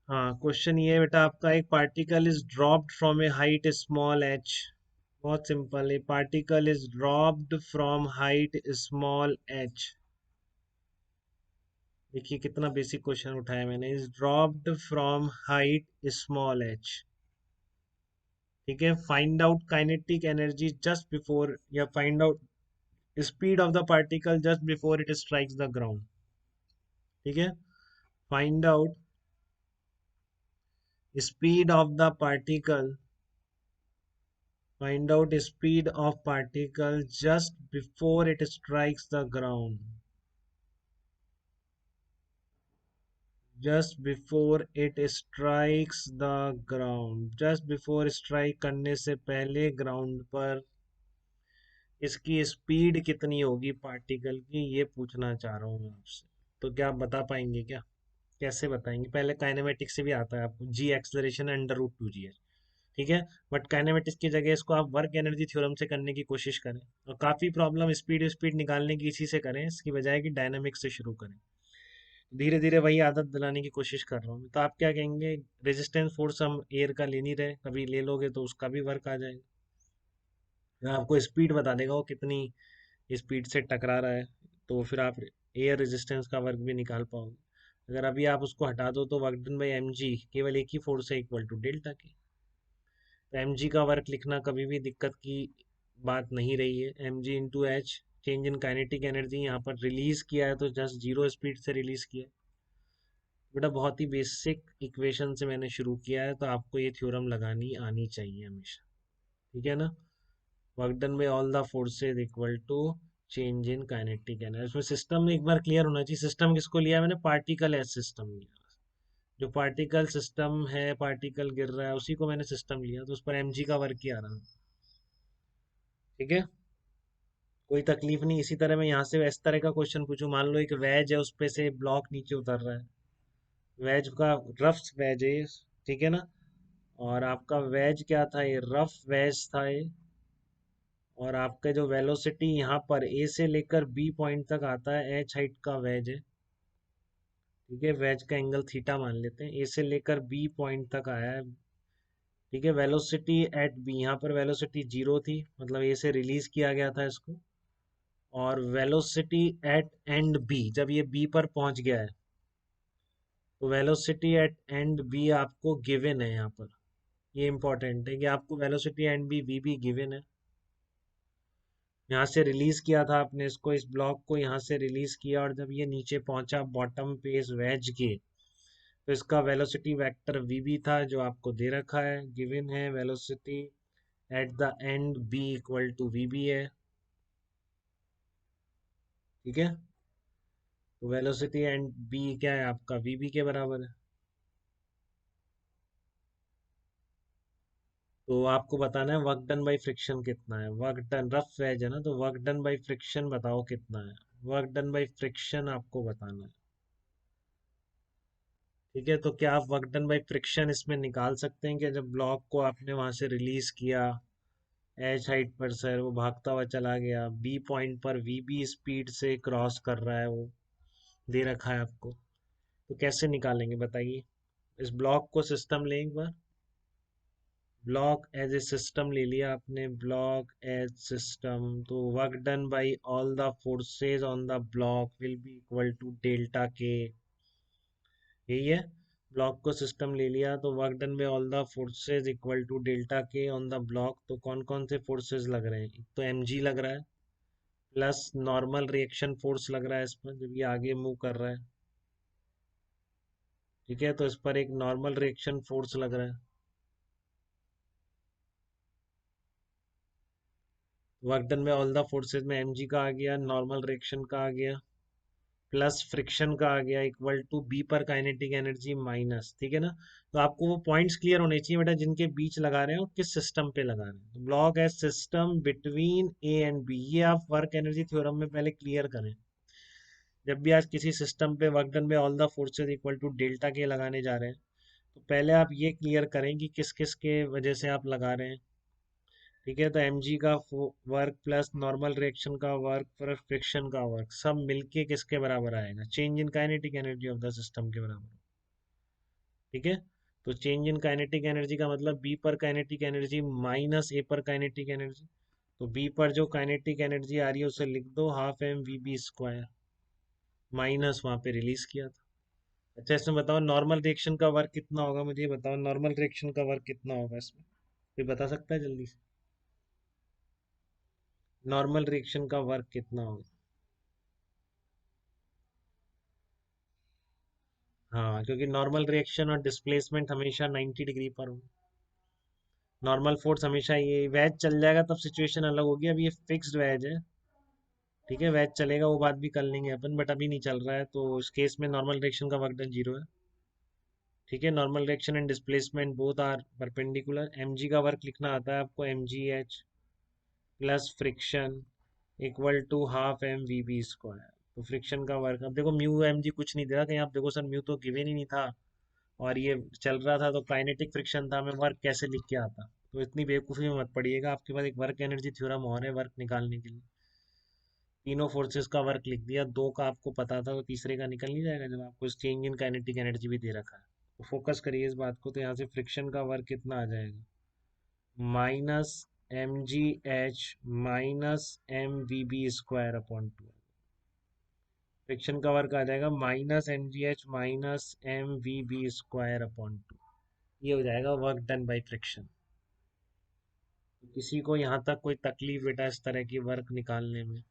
हाँ, क्वेश्चन ये है बेटा आपका, एक particle is dropped from a height small H. बहुत सिंपल है, particle is dropped from height small H. देखिए कितना बेसिक क्वेश्चन उठाया मैंने, is dropped from height small H. ठीक है, find out kinetic energy just before, या find out speed of the particle just before it strikes the ground. ठीक है, find out speed of the particle, find out speed of particle just before it strikes the ground, just before it strikes the ground, just before strike करने से पहले ground पर इसकी speed कितनी होगी particle की, ये पूछना चाह रहा हूँ मैं आपसे। तो क्या आप बता पाएंगे क्या? कैसे बताएंगे? पहले काइनेमेटिक्स से भी आता है आपको, जी एक्सलरेशन अंडर रूट टू जी। ठीक है, बट काइनेमेटिक्स की जगह इसको आप वर्क एनर्जी थ्योरम से करने की कोशिश करें, और काफ़ी प्रॉब्लम स्पीड स्पीड निकालने की इसी से करें, इसकी बजाय कि डायनामिक्स से शुरू करें। धीरे धीरे वही आदत दिलाने की कोशिश कर रहा हूँ। तो आप क्या कहेंगे, रेजिस्टेंस फोर्स हम एयर का ले नहीं रहे, कभी ले लोगे तो उसका भी वर्क आ जाएगा, या आपको स्पीड बता देगा वो कितनी स्पीड से टकरा रहा है, तो फिर आप एयर रेजिस्टेंस का वर्क भी निकाल पाओगे। अगर अभी आप उसको हटा दो तो work done by M G केवल एक ही फोर्स है, इक्वल टू डेल्टा के। तो एम जी का वर्क लिखना कभी भी दिक्कत की बात नहीं रही है। M G into H, change in kinetic energy, यहाँ पर रिलीज किया है तो जस्ट जीरो स्पीड से रिलीज किया है। बेटा बहुत ही बेसिक इक्वेशन से मैंने शुरू किया है, तो आपको ये थ्योरम लगानी आनी चाहिए हमेशा। ठीक है ना, work done by all the forces equal to change in kinetic energy. इसमें सिस्टम एक बार क्लियर होना चाहिए, सिस्टम किसको लिया मैंने, पार्टिकल एज सिस्टम लिया। जो पार्टिकल सिस्टम है, पार्टिकल गिर रहा है, उसी को मैंने सिस्टम लिया, तो उस पर एम जी का वर्क ही आ रहा है। ठीक है, कोई तकलीफ नहीं। इसी तरह मैं यहाँ से इस तरह का क्वेश्चन पूछूं, मान लो एक वेज है, उस पे से ब्लॉक नीचे उतर रहा है, वेज का रफ वेज है ये, ठीक है ना, और आपका वेज क्या था, ये रफ वेज था ये, और आपका जो वेलोसिटी यहाँ पर ए से लेकर बी पॉइंट तक आता है, एच हाइट का वेज है। ठीक है, वेज का एंगल थीटा मान लेते हैं, ए से लेकर बी पॉइंट तक आया है। ठीक है, वेलोसिटी एट बी, यहाँ पर वेलोसिटी जीरो थी, मतलब ए से रिलीज किया गया था इसको, और वेलोसिटी एट एंड बी, जब ये बी पर पहुंच गया है, तो वेलोसिटी एट एंड बी आपको गिवन है यहाँ पर। ये इंपॉर्टेंट है कि आपको वेलोसिटी एंड बी वी भी गिवन है। यहाँ से रिलीज किया था आपने इसको, इस ब्लॉक को यहाँ से रिलीज किया, और जब ये नीचे पहुंचा बॉटम पे इस वेज के, तो इसका वेलोसिटी वेक्टर वी बी था, जो आपको दे रखा है, गिवन है। Velocity at the end B equal to V B है। ठीक है, तो वेलोसिटी एंड बी क्या है आपका, वी बी के बराबर है। तो आपको बताना है वर्क डन बाई फ्रिक्शन कितना है, वर्क डन, रफ वेज है ना, तो वर्क डन बाई फ्रिक्शन बताओ कितना है। वर्क डन बाई फ्रिक्शन आपको बताना है। ठीक है, तो क्या आप वर्क डन बाई फ्रिक्शन इसमें निकाल सकते हैं कि जब ब्लॉक को आपने वहां से रिलीज किया एच हाइट पर, सर वो भागता हुआ चला गया, बी पॉइंट पर वी बी स्पीड से क्रॉस कर रहा है, वो दे रखा है आपको, तो कैसे निकालेंगे बताइए। इस ब्लॉक को सिस्टम लें एक बार, ब्लॉक एज ए सिस्टम ले लिया आपने, ब्लॉक एज सिस्टम, तो work done by all the forces on the block will be equal to delta K. यही है, ब्लॉक को सिस्टम ले लिया, तो work done by all the forces equal to delta K on the block. तो कौन कौन से फोर्सेज लग रहे हैं, एक तो एम जी लग रहा है, प्लस नॉर्मल रिएक्शन फोर्स लग रहा है इस पर जब ये आगे मूव कर रहा है। ठीक है, तो इस पर एक नॉर्मल रिएक्शन फोर्स लग रहा है। वर्क डन में ऑल द फोर्सेज में एम जी का आ गया, नॉर्मल रिएक्शन का आ गया, प्लस फ्रिक्शन का आ गया, इक्वल टू बी पर काइनेटिक एनर्जी माइनस। ठीक है ना, तो आपको वो पॉइंट्स क्लियर होने चाहिए बेटा, जिनके बीच लगा रहे हो किस सिस्टम पे लगा रहे हैं। तो ब्लॉक है system between A and B, ये आप वर्क एनर्जी थ्योरम में पहले क्लियर करें। जब भी आज किसी सिस्टम पे वर्क डन में all the forces equal to delta K लगाने जा रहे हैं, तो पहले आप ये क्लियर करें कि किस किस के वजह से आप लगा रहे हैं। ठीक है, तो एम जी का वर्क प्लस नॉर्मल रिएक्शन का वर्क प्लस फ्रिक्शन का वर्क सब मिलके किसके बराबर आएगा, change in kinetic energy of the system के बराबर। ठीक है। तो चेंज इन काइनेटिक एनर्जी का मतलब बी पर काइनेटिक एनर्जी माइनस ए पर काइनेटिक एनर्जी। तो बी पर जो काइनेटिक एनर्जी आ रही है उसे लिख दो half M V B square, minus वहां पे रिलीज किया था। अच्छा इसमें बताओ नॉर्मल रिएक्शन का वर्क कितना होगा, मुझे ये बताओ नॉर्मल रिएक्शन का वर्क कितना होगा इसमें, कोई बता सकता है जल्दी से? नॉर्मल रिएक्शन का वर्क कितना होगा? हाँ क्योंकि नॉर्मल रिएक्शन और डिस्प्लेसमेंट हमेशा 90 डिग्री पर हो। नॉर्मल फोर्स हमेशा ये वैज चल जाएगा तब सिचुएशन अलग होगी, अब ये फिक्स्ड वैज है। ठीक है वैज चलेगा वो बात भी कर लेंगे अपन, बट अभी नहीं चल रहा है तो इस केस में नॉर्मल रिएक्शन का वर्क डन जीरो है। ठीक है normal reaction and displacement both are perpendicular. M G का वर्क लिखना आता है आपको, M G H plus friction equal to half M V B square. तो फ्रिक्शन का वर्क अब देखो म्यू एम जी कुछ नहीं दे रहा कहीं, आप देखो सर म्यू तो गिवन ही नहीं था और ये चल रहा था तो काइनेटिक फ्रिक्शन था, मैं वर्क कैसे लिख के आता? तो इतनी बेवकूफ़ी में मत पड़िएगा, आपके पास एक वर्क एनर्जी थ्योरम और है वर्क निकालने के लिए। तीनों फोर्सेस का वर्क लिख दिया, दो का आपको पता था तो तीसरे का निकल नहीं जाएगा जब आपको चेंज इन काइनेटिक एनर्जी भी दे रखा है। तो फोकस करिए इस बात को, तो यहाँ से फ्रिक्शन का वर्क कितना आ जाएगा, minus M G H minus M V B square upon two. Friction का वर्क आ जाएगा minus M G H minus M V B square upon two. ये हो जाएगा वर्क डन बाई फ्रिक्शन। किसी को यहाँ तक कोई तकलीफ बेटा इस तरह की वर्क निकालने में?